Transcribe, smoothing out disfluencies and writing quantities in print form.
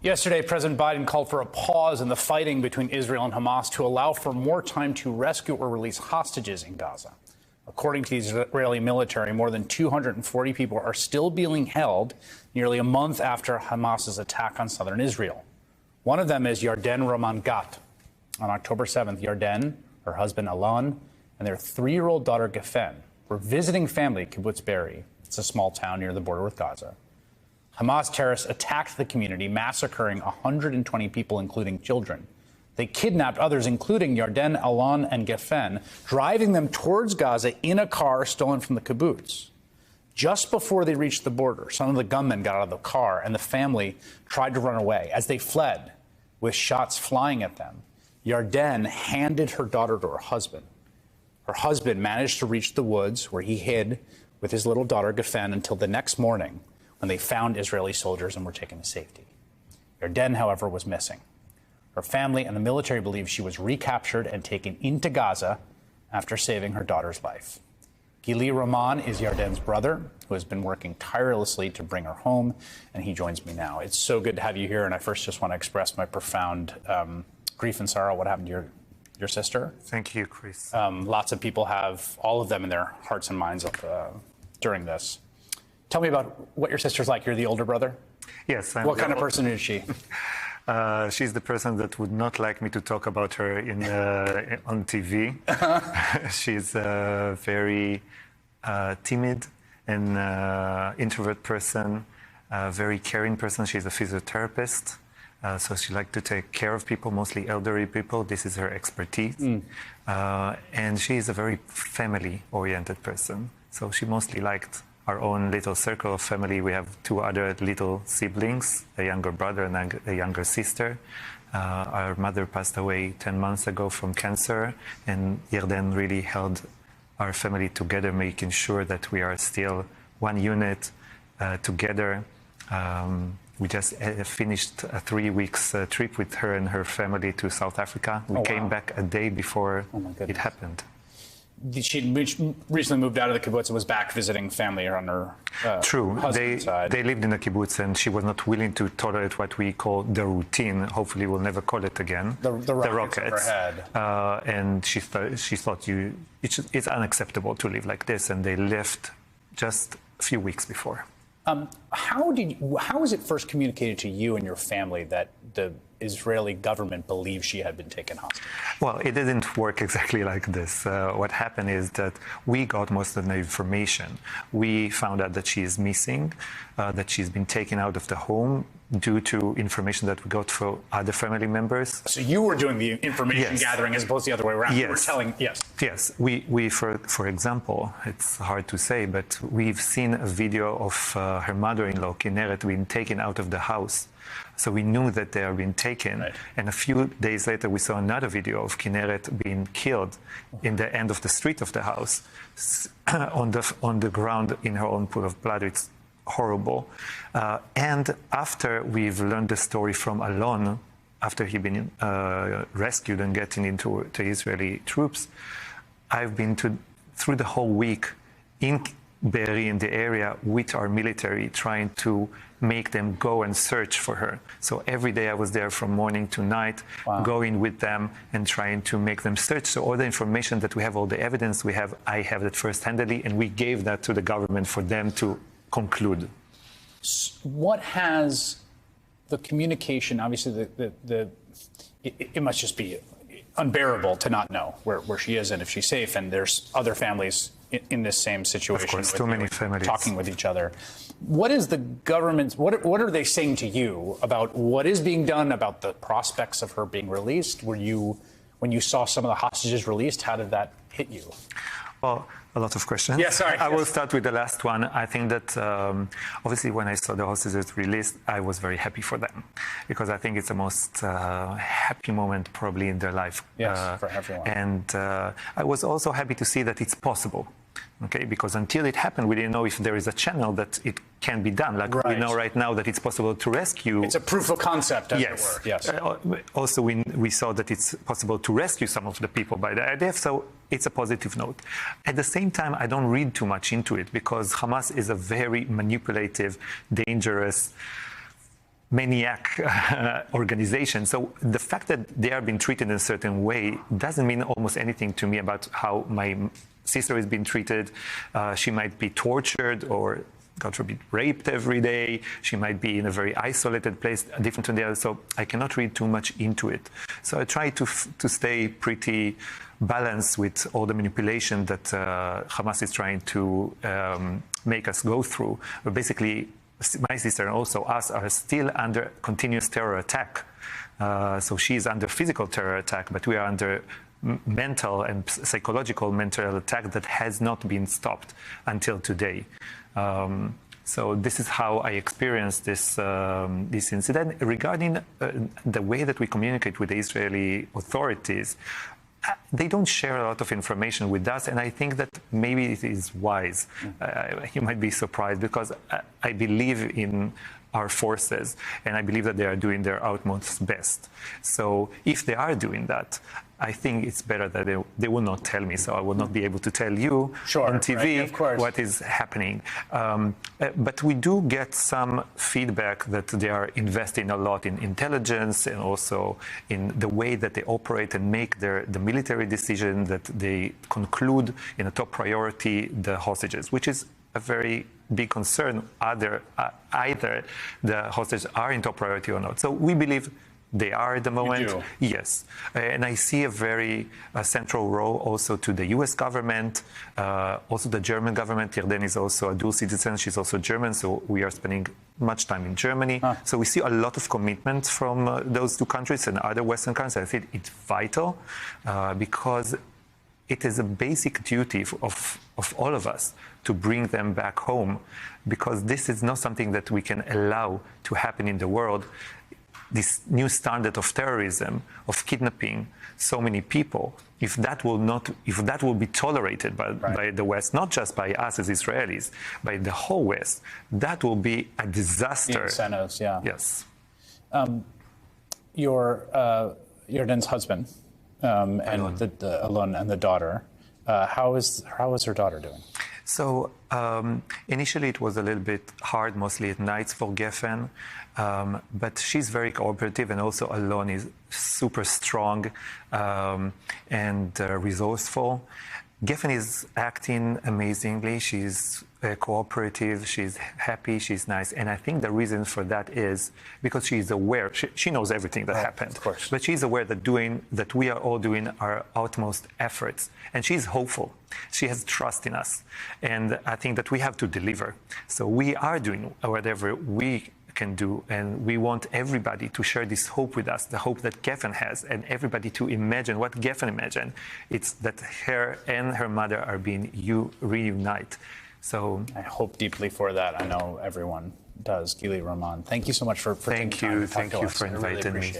Yesterday, President Biden called for a pause in the fighting between Israel and Hamas to allow for more time to rescue or release hostages in Gaza. According to the Israeli military, more than 240 people are still being held nearly a month after Hamas's attack on southern Israel. One of them is Yarden Roman Gat. On October 7th, Yarden, her husband Alon, and their 3-year-old daughter Geffen were visiting family at Kibbutz Be'eri. It's a small town near the border with Gaza. Hamas terrorists attacked the community, massacring 120 people, including children. They kidnapped others, including Yarden, Alon, and Geffen, driving them towards Gaza in a car stolen from the kibbutz. Just before they reached the border, some of the gunmen got out of the car, and the family tried to run away. As they fled, with shots flying at them, Yarden handed her daughter to her husband. Her husband managed to reach the woods, where he hid with his little daughter, Geffen, until the next morning, when they found Israeli soldiers and were taken to safety. Yarden, however, was missing. Her family and the military believe she was recaptured and taken into Gaza after saving her daughter's life. Gili Roman is Yarden's brother, who has been working tirelessly to bring her home, and he joins me now. It's so good to have you here, and I first just want to express my profound grief and sorrow. What happened to your sister? Thank you, Chris. Lots of people have all of them in their hearts and minds during this. Tell me about what your sister's like. You're the older brother? Yes. What kind of person is she? She's the person that would not like me to talk about her on TV. She's a very timid and introvert person, a very caring person. She's a physiotherapist, so she likes to take care of people, mostly elderly people. This is her expertise. And she is a very family-oriented person. So she mostly liked our own little circle of family. We have 2 other little siblings, a younger brother and a younger sister. Our mother passed away 10 months ago from cancer, and Yarden really held our family together, making sure that we are still one unit together. We just finished a 3 weeks trip with her and her family to South Africa. We came back a day before it happened. She recently moved out of the kibbutz and was back visiting family on her husband's side. They lived in the kibbutz, and she was not willing to tolerate what we call the routine. Hopefully, we'll never call it again. The rockets. And she thought it's unacceptable to live like this, and they left just a few weeks before. How was it first communicated to you and your family that the Israeli government believed she had been taken hostage? Well, it didn't work exactly like this. What happened is that we got most of the information. We found out that she is missing, that she's been taken out of the home due to information that we got from other family members. So you were doing the information gathering as opposed to the other way around. Yes. You were telling, Yes. We for example, it's hard to say, but we've seen a video of her mother-in-law, Kinneret, being taken out of the house. So we knew that they are being taken. Right. And a few days later, we saw another video of Kinneret being killed in the end of the street of the house, on the ground in her own pool of blood. It's horrible. And after we've learned the story from Alon, after he'd been rescued and getting into the Israeli troops, I've been through the whole week in Be'eri, in the area, with our military, trying to make them go and search for her. So every day I was there from morning to night, going with them and trying to make them search. So all the information that we have, all the evidence we have, I have it first-handedly, and we gave that to the government for them to conclude. What has the communication, obviously it must just be unbearable to not know where she is and if she's safe, and there's other families in this same situation. Of course, too many families talking with each other. What is the government's? What are they saying to you about what is being done, about the prospects of her being released? When you saw some of the hostages released, how did that hit you? Well, a lot of questions. Yeah, sorry. I will start with the last one. I think that obviously when I saw the hostages released, I was very happy for them, because I think it's the most happy moment probably in their life. Yes, for everyone. And I was also happy to see that it's possible. Okay, because until it happened, we didn't know if there is a channel that it can be done. Like we know right now that it's possible to rescue. It's a proof of concept, as it were. Yes. Also, we saw that it's possible to rescue some of the people by the IDF, so it's a positive note. At the same time, I don't read too much into it, because Hamas is a very manipulative, dangerous maniac organization. So the fact that they are being treated in a certain way doesn't mean almost anything to me about how my sister is being treated. She might be tortured or, God forbid, raped every day. She might be in a very isolated place, different from the other. So I cannot read too much into it. So I try to stay pretty balanced with all the manipulation that Hamas is trying to make us go through. But basically, my sister and also us are still under continuous terror attack. So she is under physical terror attack, but we are under mental and psychological mental attack that has not been stopped until today. So this is how I experienced this incident. Regarding the way that we communicate with the Israeli authorities, they don't share a lot of information with us, and I think that maybe it is wise. You might be surprised, because I believe in our forces, and I believe that they are doing their utmost best. So if they are doing that, I think it's better that they will not tell me, so I will not be able to tell you on TV what is happening. But we do get some feedback that they are investing a lot in intelligence and also in the way that they operate and make the military decision, that they conclude in a top priority the hostages, which is a very big concern. Either the hostages are in top priority or not. So we believe they are at the moment. Yes. And I see a very central role also to the US government, also the German government. Yarden is also a dual citizen. She's also German, so we are spending much time in Germany. So we see a lot of commitment from those two countries and other Western countries. I think it's vital because it is a basic duty of all of us to bring them back home, because this is not something that we can allow to happen in the world. This new standard of terrorism, of kidnapping so many people, if that will be tolerated by the West, not just by us as Israelis, by the whole West, that will be a disaster. The incentives, yeah. Yes. Yarden's husband and Alon and the daughter. How is her daughter doing? So initially it was a little bit hard, mostly at nights for Geffen, but she's very cooperative, and also Alon is super strong and resourceful. Geffen is acting amazingly. She's cooperative, she's happy, she's nice. And I think the reason for that is because she's aware, she knows everything that happened. Of course. But she's aware that we are all doing our utmost efforts. And she's hopeful. She has trust in us. And I think that we have to deliver. So we are doing whatever we can do, and we want everybody to share this hope with us, the hope that Geffen has, and everybody to imagine what Geffen imagined. It's that her and her mother are being reunited. So I hope deeply for that. I know everyone does. Gili Roman, thank you so much for taking time to talk to us. Thank you for inviting me.